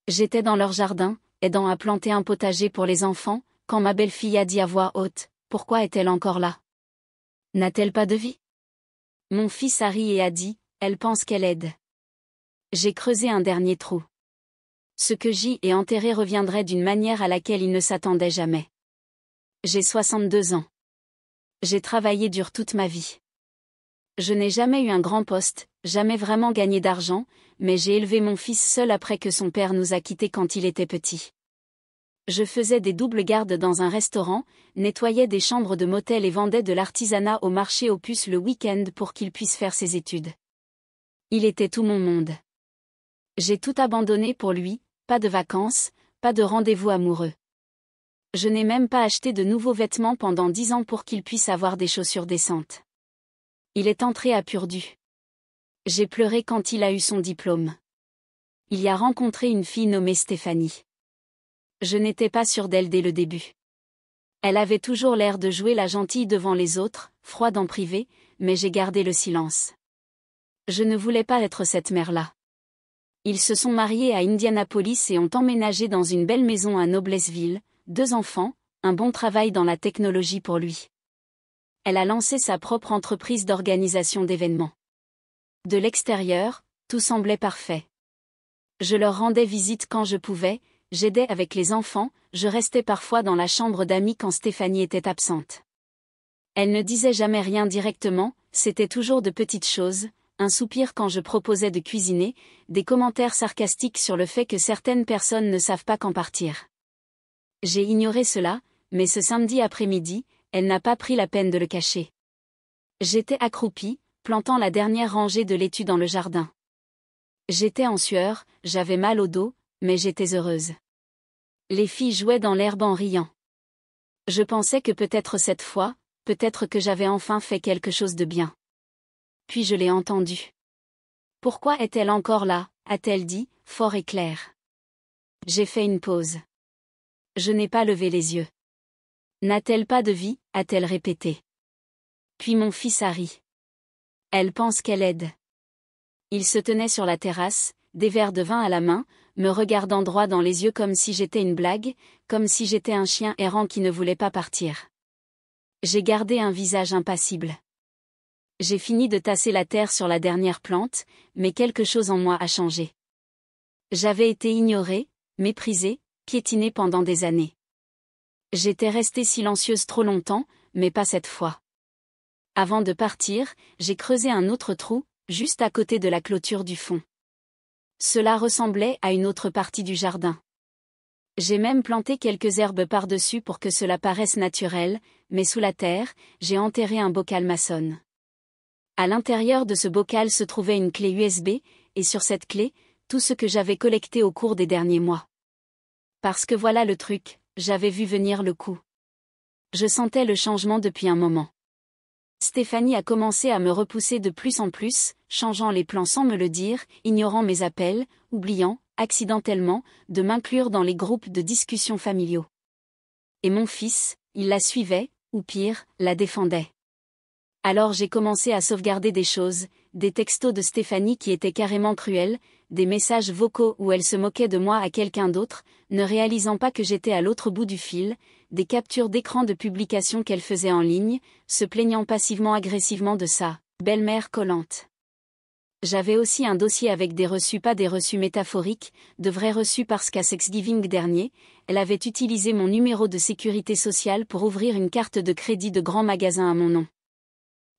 J'étais dans leur jardin, aidant à planter un potager pour les enfants, quand ma belle-fille a dit à voix haute: « Pourquoi est-elle encore là? N'a-t-elle pas de vie ?» Mon fils a ri et a dit: « Elle pense qu'elle aide. » J'ai creusé un dernier trou. Ce que j'y ai enterré reviendrait d'une manière à laquelle il ne s'attendait jamais. J'ai 62 ans. J'ai travaillé dur toute ma vie. Je n'ai jamais eu un grand poste, jamais vraiment gagné d'argent, mais j'ai élevé mon fils seul après que son père nous a quittés quand il était petit. Je faisais des doubles gardes dans un restaurant, nettoyais des chambres de motel et vendais de l'artisanat au marché aux puces le week-end pour qu'il puisse faire ses études. Il était tout mon monde. J'ai tout abandonné pour lui, pas de vacances, pas de rendez-vous amoureux. Je n'ai même pas acheté de nouveaux vêtements pendant 10 ans pour qu'il puisse avoir des chaussures décentes. Il est entré à Purdue. J'ai pleuré quand il a eu son diplôme. Il y a rencontré une fille nommée Stéphanie. Je n'étais pas sûre d'elle dès le début. Elle avait toujours l'air de jouer la gentille devant les autres, froide en privé, mais j'ai gardé le silence. Je ne voulais pas être cette mère-là. Ils se sont mariés à Indianapolis et ont emménagé dans une belle maison à Noblesville, 2 enfants, un bon travail dans la technologie pour lui. Elle a lancé sa propre entreprise d'organisation d'événements. De l'extérieur, tout semblait parfait. Je leur rendais visite quand je pouvais, j'aidais avec les enfants, je restais parfois dans la chambre d'amis quand Stéphanie était absente. Elle ne disait jamais rien directement, c'était toujours de petites choses, un soupir quand je proposais de cuisiner, des commentaires sarcastiques sur le fait que certaines personnes ne savent pas quand partir. J'ai ignoré cela, mais ce samedi après-midi, elle n'a pas pris la peine de le cacher. J'étais accroupie, plantant la dernière rangée de laitue dans le jardin. J'étais en sueur, j'avais mal au dos, mais j'étais heureuse. Les filles jouaient dans l'herbe en riant. Je pensais que peut-être cette fois, peut-être que j'avais enfin fait quelque chose de bien. Puis je l'ai entendue. « Pourquoi est-elle encore là ?» a-t-elle dit, fort et clair. J'ai fait une pause. Je n'ai pas levé les yeux. « N'a-t-elle pas de vie ?» a-t-elle répété. Puis mon fils a ri. Elle pense qu'elle aide. Il se tenait sur la terrasse, des verres de vin à la main, me regardant droit dans les yeux comme si j'étais une blague, comme si j'étais un chien errant qui ne voulait pas partir. J'ai gardé un visage impassible. J'ai fini de tasser la terre sur la dernière plante, mais quelque chose en moi a changé. J'avais été ignorée, méprisée, piétinée pendant des années. J'étais restée silencieuse trop longtemps, mais pas cette fois. Avant de partir, j'ai creusé un autre trou, juste à côté de la clôture du fond. Cela ressemblait à une autre partie du jardin. J'ai même planté quelques herbes par-dessus pour que cela paraisse naturel, mais sous la terre, j'ai enterré un bocal maçonne. À l'intérieur de ce bocal se trouvait une clé USB, et sur cette clé, tout ce que j'avais collecté au cours des derniers mois. Parce que voilà le truc, j'avais vu venir le coup. Je sentais le changement depuis un moment. Stéphanie a commencé à me repousser de plus en plus, changeant les plans sans me le dire, ignorant mes appels, oubliant, accidentellement, de m'inclure dans les groupes de discussion familiaux. Et mon fils, il la suivait, ou pire, la défendait. Alors j'ai commencé à sauvegarder des choses, des textos de Stéphanie qui étaient carrément cruels, des messages vocaux où elle se moquait de moi à quelqu'un d'autre, ne réalisant pas que j'étais à l'autre bout du fil, des captures d'écran de publications qu'elle faisait en ligne, se plaignant passivement-agressivement de sa belle-mère collante. J'avais aussi un dossier avec des reçus, pas des reçus métaphoriques, de vrais reçus parce qu'à Thanksgiving dernier, elle avait utilisé mon numéro de sécurité sociale pour ouvrir une carte de crédit de grand magasin à mon nom.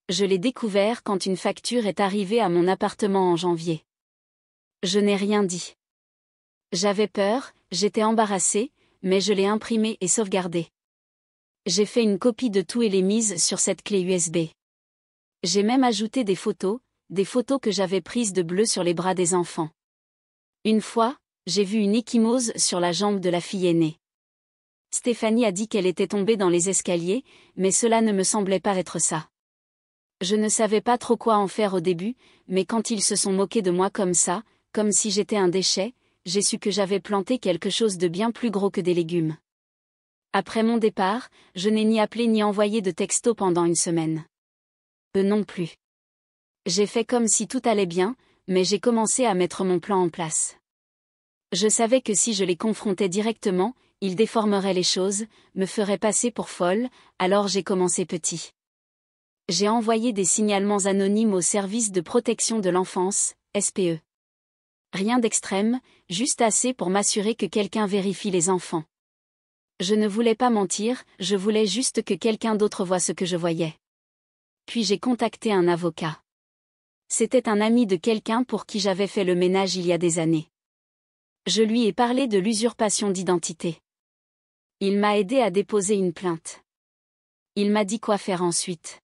Je l'ai découvert quand une facture est arrivée à mon appartement en janvier. Je n'ai rien dit. J'avais peur, j'étais embarrassée, mais je l'ai imprimé et sauvegardé. J'ai fait une copie de tout et l'ai mise sur cette clé USB. J'ai même ajouté des photos que j'avais prises de bleu sur les bras des enfants. Une fois, j'ai vu une ecchymose sur la jambe de la fille aînée. Stéphanie a dit qu'elle était tombée dans les escaliers, mais cela ne me semblait pas être ça. Je ne savais pas trop quoi en faire au début, mais quand ils se sont moqués de moi comme ça, comme si j'étais un déchet, j'ai su que j'avais planté quelque chose de bien plus gros que des légumes. Après mon départ, je n'ai ni appelé ni envoyé de texto pendant une semaine. Eux non plus. J'ai fait comme si tout allait bien, mais j'ai commencé à mettre mon plan en place. Je savais que si je les confrontais directement, ils déformeraient les choses, me feraient passer pour folle, alors j'ai commencé petit. J'ai envoyé des signalements anonymes au service de protection de l'enfance, SPE. Rien d'extrême, juste assez pour m'assurer que quelqu'un vérifie les enfants. Je ne voulais pas mentir, je voulais juste que quelqu'un d'autre voie ce que je voyais. Puis j'ai contacté un avocat. C'était un ami de quelqu'un pour qui j'avais fait le ménage il y a des années. Je lui ai parlé de l'usurpation d'identité. Il m'a aidé à déposer une plainte. Il m'a dit quoi faire ensuite.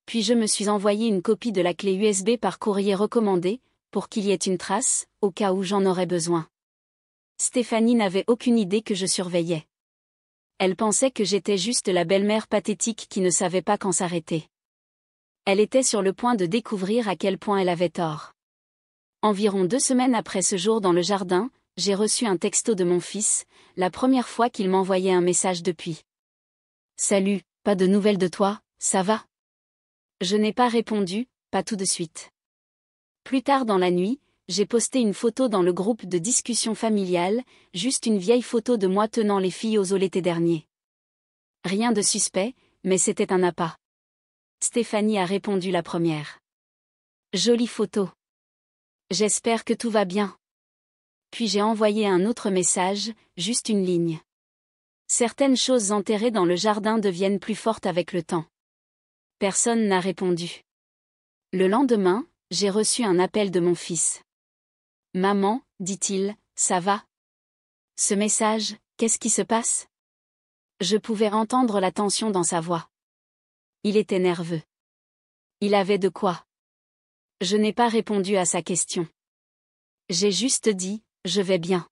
Puis je me suis envoyé une copie de la clé USB par courrier recommandé, pour qu'il y ait une trace, au cas où j'en aurais besoin. Stéphanie n'avait aucune idée que je surveillais. Elle pensait que j'étais juste la belle-mère pathétique qui ne savait pas quand s'arrêter. Elle était sur le point de découvrir à quel point elle avait tort. Environ 2 semaines après ce jour dans le jardin, j'ai reçu un texto de mon fils, la première fois qu'il m'envoyait un message depuis. « Salut, pas de nouvelles de toi, ça va ?» Je n'ai pas répondu, pas tout de suite. Plus tard dans la nuit, j'ai posté une photo dans le groupe de discussion familiale, juste une vieille photo de moi tenant les filles aux eaux l'été dernier. Rien de suspect, mais c'était un appât. Stéphanie a répondu la première. Jolie photo. J'espère que tout va bien. Puis j'ai envoyé un autre message, juste une ligne. Certaines choses enterrées dans le jardin deviennent plus fortes avec le temps. Personne n'a répondu. Le lendemain, j'ai reçu un appel de mon fils. Maman, dit-il, ça va? Ce message, qu'est-ce qui se passe? Je pouvais entendre la tension dans sa voix. Il était nerveux. Il avait de quoi? Je n'ai pas répondu à sa question. J'ai juste dit, je vais bien.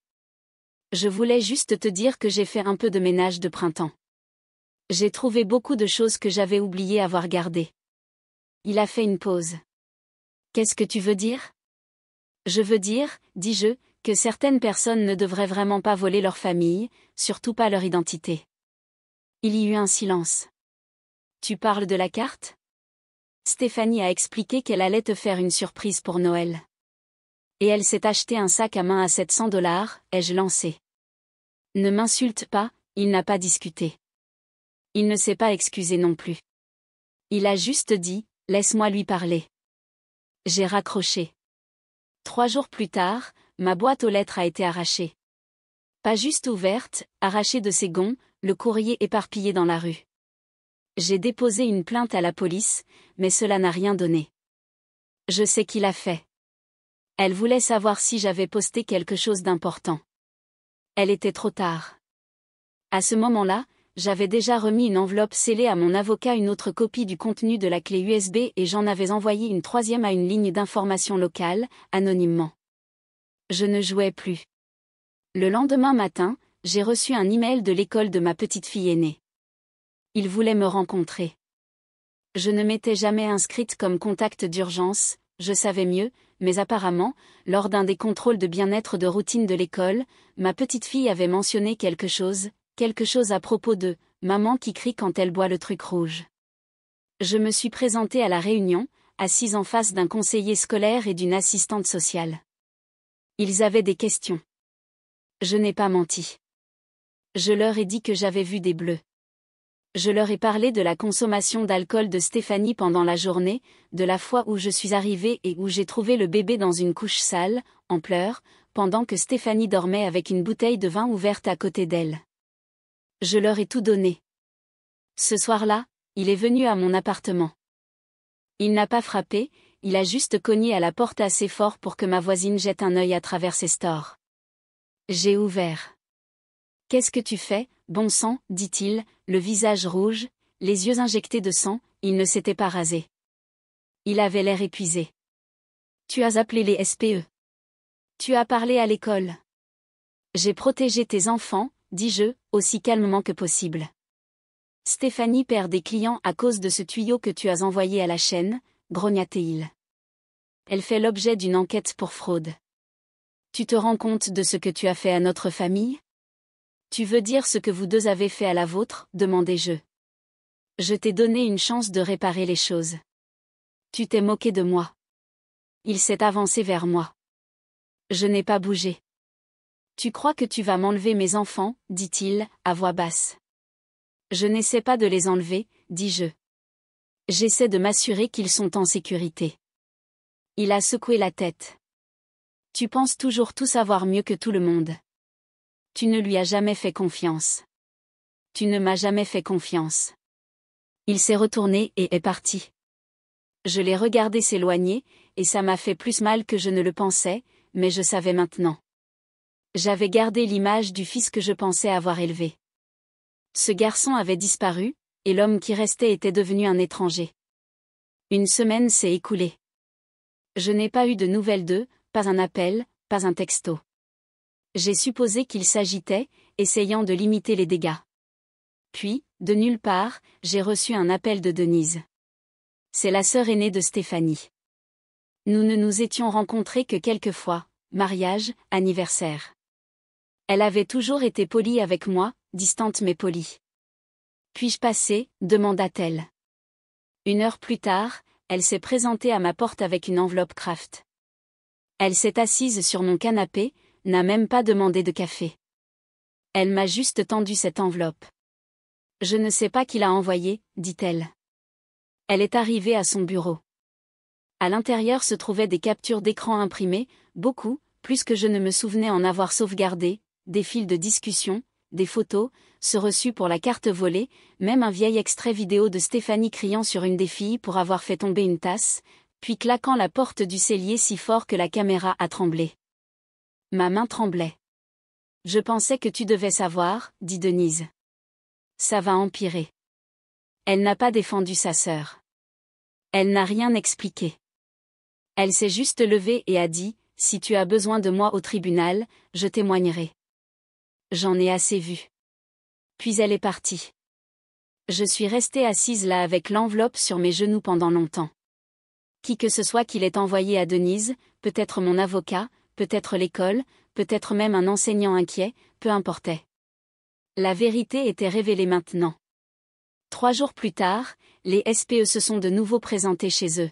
Je voulais juste te dire que j'ai fait un peu de ménage de printemps. J'ai trouvé beaucoup de choses que j'avais oublié avoir gardées. Il a fait une pause. Qu'est-ce que tu veux dire? Je veux dire, dis-je, que certaines personnes ne devraient vraiment pas voler leur famille, surtout pas leur identité. Il y eut un silence. Tu parles de la carte? Stéphanie a expliqué qu'elle allait te faire une surprise pour Noël. Et elle s'est acheté un sac à main à 700 $, ai-je lancé. Ne m'insulte pas, il n'a pas discuté. Il ne s'est pas excusé non plus. Il a juste dit, laisse-moi lui parler. J'ai raccroché. 3 jours plus tard, ma boîte aux lettres a été arrachée. Pas juste ouverte, arrachée de ses gonds, le courrier éparpillé dans la rue. J'ai déposé une plainte à la police, mais cela n'a rien donné. Je sais qui l'a fait. Elle voulait savoir si j'avais posté quelque chose d'important. Elle était trop tard. À ce moment-là, j'avais déjà remis une enveloppe scellée à mon avocat, une autre copie du contenu de la clé USB et j'en avais envoyé une 3e à une ligne d'information locale, anonymement. Je ne jouais plus. Le lendemain matin, j'ai reçu un email de l'école de ma petite fille aînée. Ils voulaient me rencontrer. Je ne m'étais jamais inscrite comme contact d'urgence, je savais mieux, mais apparemment, lors d'un des contrôles de bien-être de routine de l'école, ma petite fille avait mentionné quelque chose à propos de « maman qui crie quand elle boit le truc rouge ». Je me suis présentée à la réunion, assise en face d'un conseiller scolaire et d'une assistante sociale. Ils avaient des questions. Je n'ai pas menti. Je leur ai dit que j'avais vu des bleus. Je leur ai parlé de la consommation d'alcool de Stéphanie pendant la journée, de la fois où je suis arrivée et où j'ai trouvé le bébé dans une couche sale, en pleurs, pendant que Stéphanie dormait avec une bouteille de vin ouverte à côté d'elle. Je leur ai tout donné. Ce soir-là, il est venu à mon appartement. Il n'a pas frappé, il a juste cogné à la porte assez fort pour que ma voisine jette un œil à travers ses stores. J'ai ouvert. « Qu'est-ce que tu fais, bon sang » dit-il, le visage rouge, les yeux injectés de sang, il ne s'était pas rasé. Il avait l'air épuisé. « Tu as appelé les SPE. Tu as parlé à l'école. » « J'ai protégé tes enfants, dis-je, aussi calmement que possible. Stéphanie perd des clients à cause de ce tuyau que tu as envoyé à la chaîne, grogna-t-il. Elle fait l'objet d'une enquête pour fraude. Tu te rends compte de ce que tu as fait à notre famille? Tu veux dire ce que vous deux avez fait à la vôtre, demandai-je. Je t'ai donné une chance de réparer les choses. Tu t'es moqué de moi. Il s'est avancé vers moi. Je n'ai pas bougé. Tu crois que tu vas m'enlever mes enfants, dit-il, à voix basse. Je n'essaie pas de les enlever, dis-je. J'essaie de m'assurer qu'ils sont en sécurité. Il a secoué la tête. Tu penses toujours tout savoir mieux que tout le monde. Tu ne lui as jamais fait confiance. Tu ne m'as jamais fait confiance. Il s'est retourné et est parti. Je l'ai regardé s'éloigner, et ça m'a fait plus mal que je ne le pensais, mais je savais maintenant. J'avais gardé l'image du fils que je pensais avoir élevé. Ce garçon avait disparu, et l'homme qui restait était devenu un étranger. Une semaine s'est écoulée. Je n'ai pas eu de nouvelles d'eux, pas un appel, pas un texto. J'ai supposé qu'il s'agitait, essayant de limiter les dégâts. Puis, de nulle part, j'ai reçu un appel de Denise. C'est la sœur aînée de Stéphanie. Nous ne nous étions rencontrés que quelques fois, mariage, anniversaire. Elle avait toujours été polie avec moi, distante mais polie. Puis-je passer, demanda-t-elle. 1 heure plus tard, elle s'est présentée à ma porte avec une enveloppe Kraft. Elle s'est assise sur mon canapé, n'a même pas demandé de café. Elle m'a juste tendu cette enveloppe. Je ne sais pas qui l'a envoyée, dit-elle. Elle est arrivée à son bureau. À l'intérieur se trouvaient des captures d'écran imprimées, beaucoup, plus que je ne me souvenais en avoir sauvegardé, des fils de discussion, des photos, ce reçu pour la carte volée, même un vieil extrait vidéo de Stéphanie criant sur une des filles pour avoir fait tomber une tasse, puis claquant la porte du cellier si fort que la caméra a tremblé. Ma main tremblait. Je pensais que tu devais savoir, dit Denise. Ça va empirer. Elle n'a pas défendu sa sœur. Elle n'a rien expliqué. Elle s'est juste levée et a dit, si tu as besoin de moi au tribunal, je témoignerai. J'en ai assez vu. Puis elle est partie. Je suis restée assise là avec l'enveloppe sur mes genoux pendant longtemps. Qui que ce soit qui l'ait envoyé à Denise, peut-être mon avocat, peut-être l'école, peut-être même un enseignant inquiet, peu importait. La vérité était révélée maintenant. 3 jours plus tard, les SPE se sont de nouveau présentés chez eux.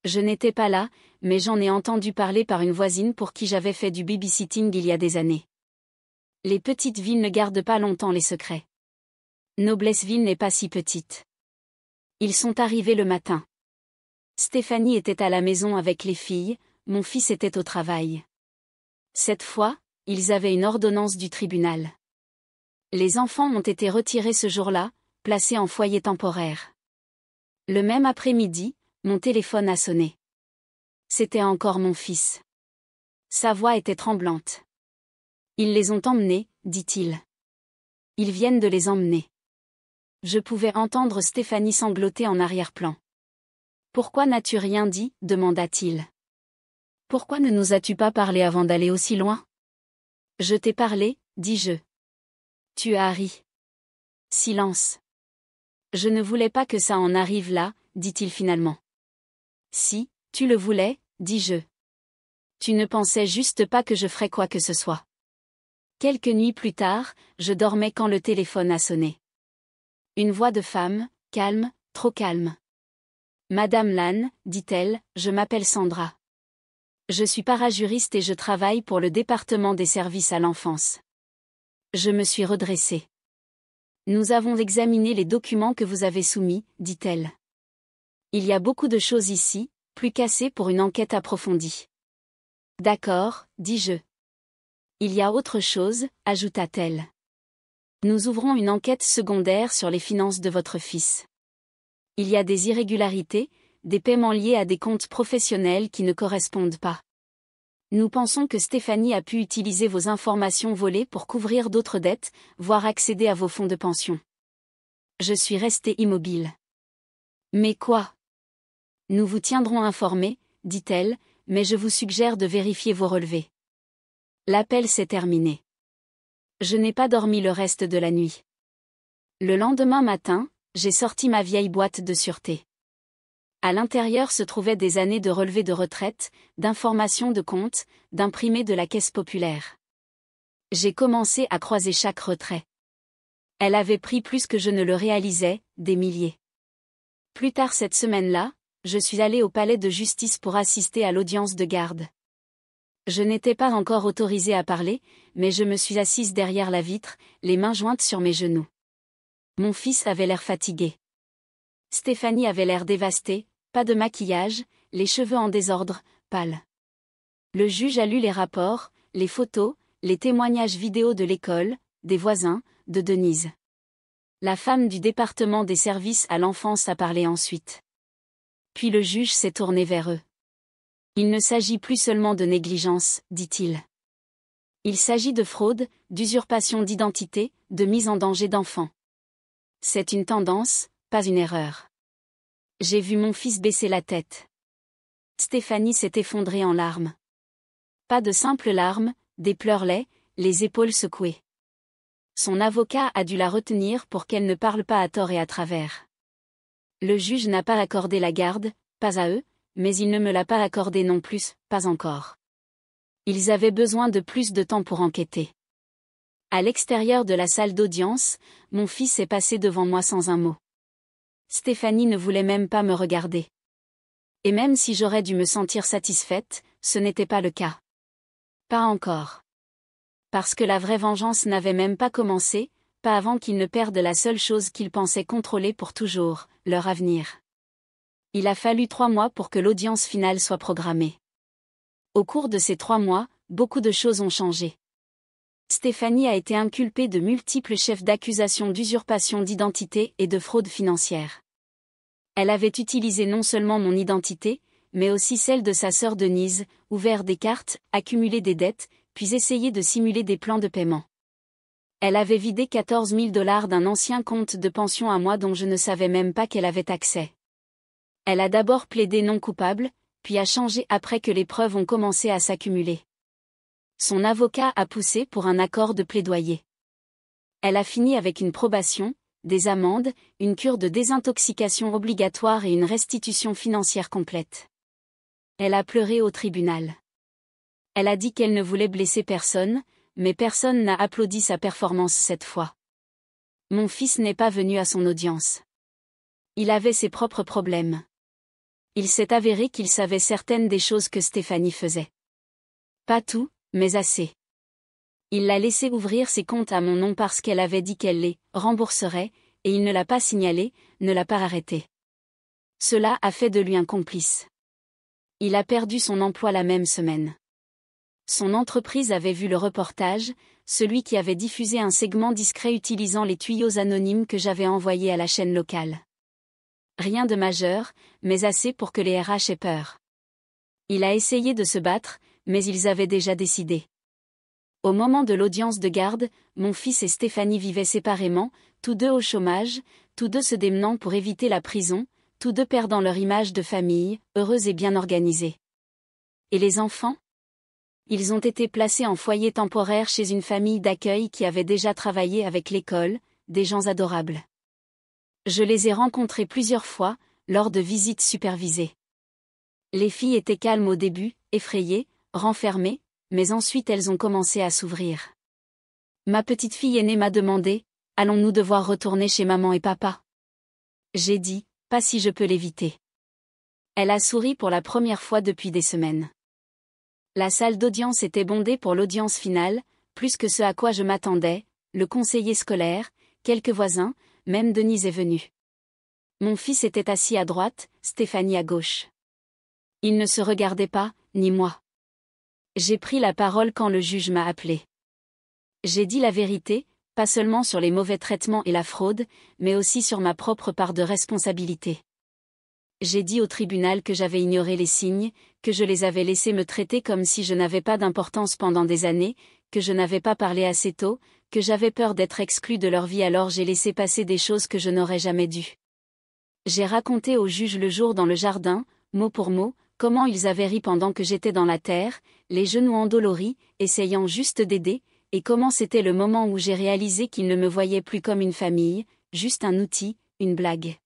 Je n'étais pas là, mais j'en ai entendu parler par une voisine pour qui j'avais fait du babysitting il y a des années. Les petites villes ne gardent pas longtemps les secrets. Noblessville n'est pas si petite. Ils sont arrivés le matin. Stéphanie était à la maison avec les filles, mon fils était au travail. Cette fois, ils avaient une ordonnance du tribunal. Les enfants ont été retirés ce jour-là, placés en foyer temporaire. Le même après-midi, mon téléphone a sonné. C'était encore mon fils. Sa voix était tremblante. Ils les ont emmenés, dit-il. Ils viennent de les emmener. Je pouvais entendre Stéphanie sangloter en arrière-plan. Pourquoi n'as-tu rien dit, demanda-t-il. Pourquoi ne nous as-tu pas parlé avant d'aller aussi loin? Je t'ai parlé, dis-je. Tu as ri. Silence. Je ne voulais pas que ça en arrive là, dit-il finalement. Si, tu le voulais, dis-je. Tu ne pensais juste pas que je ferais quoi que ce soit. Quelques nuits plus tard, je dormais quand le téléphone a sonné. Une voix de femme, calme, trop calme. Madame Lannes, dit-elle, je m'appelle Sandra. Je suis parajuriste et je travaille pour le département des services à l'enfance. Je me suis redressée. Nous avons examiné les documents que vous avez soumis, dit-elle. Il y a beaucoup de choses ici, plus qu'assez pour une enquête approfondie. D'accord, dis-je. Il y a autre chose, ajouta-t-elle. Nous ouvrons une enquête secondaire sur les finances de votre fils. Il y a des irrégularités, des paiements liés à des comptes professionnels qui ne correspondent pas. Nous pensons que Stéphanie a pu utiliser vos informations volées pour couvrir d'autres dettes, voire accéder à vos fonds de pension. Je suis restée immobile. Mais quoi? Nous vous tiendrons informés, dit-elle, mais je vous suggère de vérifier vos relevés. L'appel s'est terminé. Je n'ai pas dormi le reste de la nuit. Le lendemain matin, j'ai sorti ma vieille boîte de sûreté. À l'intérieur se trouvaient des années de relevés de retraite, d'informations de compte, d'imprimés de la Caisse populaire. J'ai commencé à croiser chaque retrait. Elle avait pris plus que je ne le réalisais, des milliers. Plus tard cette semaine-là, je suis allée au palais de justice pour assister à l'audience de garde. Je n'étais pas encore autorisée à parler, mais je me suis assise derrière la vitre, les mains jointes sur mes genoux. Mon fils avait l'air fatigué. Stéphanie avait l'air dévastée, pas de maquillage, les cheveux en désordre, pâle. Le juge a lu les rapports, les photos, les témoignages vidéo de l'école, des voisins, de Denise. La femme du département des services à l'enfance a parlé ensuite. Puis le juge s'est tourné vers eux. Il ne s'agit plus seulement de négligence, dit-il. Il s'agit de fraude, d'usurpation d'identité, de mise en danger d'enfants. C'est une tendance, pas une erreur. J'ai vu mon fils baisser la tête. Stéphanie s'est effondrée en larmes. Pas de simples larmes, des pleurets, les épaules secouées. Son avocat a dû la retenir pour qu'elle ne parle pas à tort et à travers. Le juge n'a pas accordé la garde, pas à eux, mais il ne me l'a pas accordé non plus, pas encore. Ils avaient besoin de plus de temps pour enquêter. À l'extérieur de la salle d'audience, mon fils est passé devant moi sans un mot. Stéphanie ne voulait même pas me regarder. Et même si j'aurais dû me sentir satisfaite, ce n'était pas le cas. Pas encore. Parce que la vraie vengeance n'avait même pas commencé, pas avant qu'ils ne perdent la seule chose qu'ils pensaient contrôler pour toujours, leur avenir. Il a fallu 3 mois pour que l'audience finale soit programmée. Au cours de ces 3 mois, beaucoup de choses ont changé. Stéphanie a été inculpée de multiples chefs d'accusation d'usurpation d'identité et de fraude financière. Elle avait utilisé non seulement mon identité, mais aussi celle de sa sœur Denise, ouvert des cartes, accumulé des dettes, puis essayé de simuler des plans de paiement. Elle avait vidé 14 000 $ d'un ancien compte de pension à moi dont je ne savais même pas qu'elle avait accès. Elle a d'abord plaidé non coupable, puis a changé après que les preuves ont commencé à s'accumuler. Son avocat a poussé pour un accord de plaidoyer. Elle a fini avec une probation, des amendes, une cure de désintoxication obligatoire et une restitution financière complète. Elle a pleuré au tribunal. Elle a dit qu'elle ne voulait blesser personne, mais personne n'a applaudi sa performance cette fois. Mon fils n'est pas venu à son audience. Il avait ses propres problèmes. Il s'est avéré qu'il savait certaines des choses que Stéphanie faisait. Pas tout, mais assez. Il l'a laissé ouvrir ses comptes à mon nom parce qu'elle avait dit qu'elle les rembourserait, et il ne l'a pas signalé, ne l'a pas arrêté. Cela a fait de lui un complice. Il a perdu son emploi la même semaine. Son entreprise avait vu le reportage, celui qui avait diffusé un segment discret utilisant les tuyaux anonymes que j'avais envoyés à la chaîne locale. Rien de majeur, mais assez pour que les RH aient peur. Il a essayé de se battre, mais ils avaient déjà décidé. Au moment de l'audience de garde, mon fils et Stéphanie vivaient séparément, tous deux au chômage, tous deux se démenant pour éviter la prison, tous deux perdant leur image de famille, heureuse et bien organisée. Et les enfants ? Ils ont été placés en foyer temporaire chez une famille d'accueil qui avait déjà travaillé avec l'école, des gens adorables. Je les ai rencontrés plusieurs fois, lors de visites supervisées. Les filles étaient calmes au début, effrayées, renfermées, mais ensuite elles ont commencé à s'ouvrir. Ma petite fille aînée m'a demandé, « Allons-nous devoir retourner chez maman et papa ?» J'ai dit, « Pas si je peux l'éviter. » Elle a souri pour la première fois depuis des semaines. La salle d'audience était bondée pour l'audience finale, plus que ce à quoi je m'attendais, le conseiller scolaire, quelques voisins, même Denise est venue. Mon fils était assis à droite, Stéphanie à gauche. Ils ne se regardaient pas, ni moi. J'ai pris la parole quand le juge m'a appelé. J'ai dit la vérité, pas seulement sur les mauvais traitements et la fraude, mais aussi sur ma propre part de responsabilité. J'ai dit au tribunal que j'avais ignoré les signes, que je les avais laissés me traiter comme si je n'avais pas d'importance pendant des années, que je n'avais pas parlé assez tôt, que j'avais peur d'être exclue de leur vie alors j'ai laissé passer des choses que je n'aurais jamais dû. J'ai raconté au juge le jour dans le jardin, mot pour mot, comment ils avaient ri pendant que j'étais dans la terre, les genoux endoloris, essayant juste d'aider, et comment c'était le moment où j'ai réalisé qu'ils ne me voyaient plus comme une famille, juste un outil, une blague.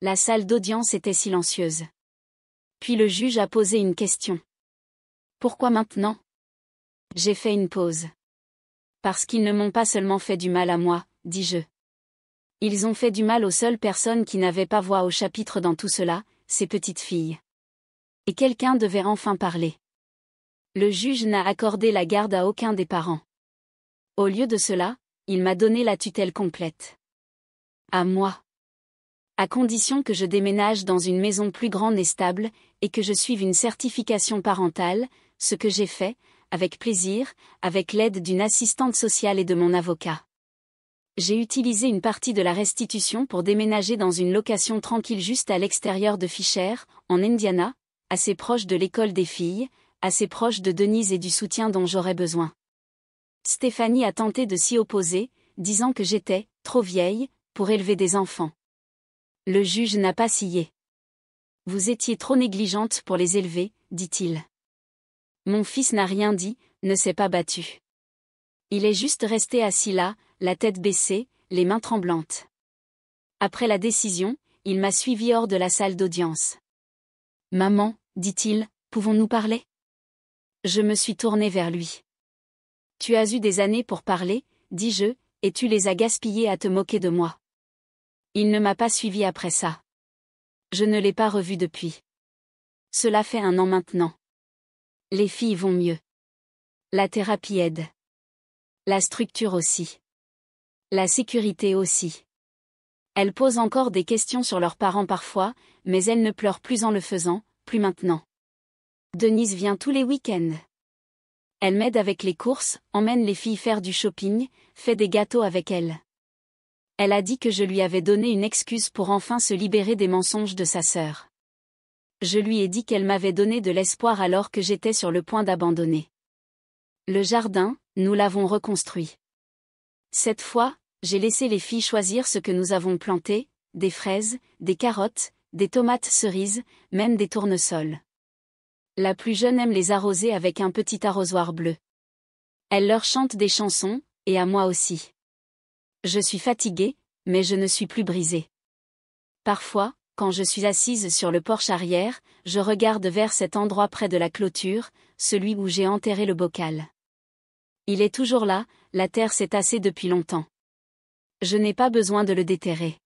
La salle d'audience était silencieuse. Puis le juge a posé une question. Pourquoi maintenant ? J'ai fait une pause. Parce qu'ils ne m'ont pas seulement fait du mal à moi, dis-je. Ils ont fait du mal aux seules personnes qui n'avaient pas voix au chapitre dans tout cela, ces petites filles. Et quelqu'un devait enfin parler. Le juge n'a accordé la garde à aucun des parents. Au lieu de cela, il m'a donné la tutelle complète. À moi. À condition que je déménage dans une maison plus grande et stable, et que je suive une certification parentale, ce que j'ai fait, avec plaisir, avec l'aide d'une assistante sociale et de mon avocat. J'ai utilisé une partie de la restitution pour déménager dans une location tranquille juste à l'extérieur de Fisher, en Indiana, assez proche de l'école des filles, assez proche de Denise et du soutien dont j'aurais besoin. Stéphanie a tenté de s'y opposer, disant que j'étais trop vieille pour élever des enfants. Le juge n'a pas scié. Vous étiez trop négligente pour les élever, dit-il. Mon fils n'a rien dit, ne s'est pas battu. Il est juste resté assis là, la tête baissée, les mains tremblantes. Après la décision, il m'a suivi hors de la salle d'audience. Maman, dit-il, pouvons-nous parler ? Je me suis tournée vers lui. Tu as eu des années pour parler, dis-je, et tu les as gaspillées à te moquer de moi. Il ne m'a pas suivi après ça. Je ne l'ai pas revu depuis. Cela fait 1 an maintenant. Les filles vont mieux. La thérapie aide. La structure aussi. La sécurité aussi. Elles posent encore des questions sur leurs parents parfois, mais elles ne pleurent plus en le faisant, plus maintenant. Denise vient tous les week-ends. Elle m'aide avec les courses, emmène les filles faire du shopping, fait des gâteaux avec elles. Elle a dit que je lui avais donné une excuse pour enfin se libérer des mensonges de sa sœur. Je lui ai dit qu'elle m'avait donné de l'espoir alors que j'étais sur le point d'abandonner. Le jardin, nous l'avons reconstruit. Cette fois, j'ai laissé les filles choisir ce que nous avons planté, des fraises, des carottes, des tomates cerises, même des tournesols. La plus jeune aime les arroser avec un petit arrosoir bleu. Elle leur chante des chansons, et à moi aussi. Je suis fatiguée, mais je ne suis plus brisée. Parfois, quand je suis assise sur le porche arrière, je regarde vers cet endroit près de la clôture, celui où j'ai enterré le bocal. Il est toujours là, la terre s'est tassée depuis longtemps. Je n'ai pas besoin de le déterrer.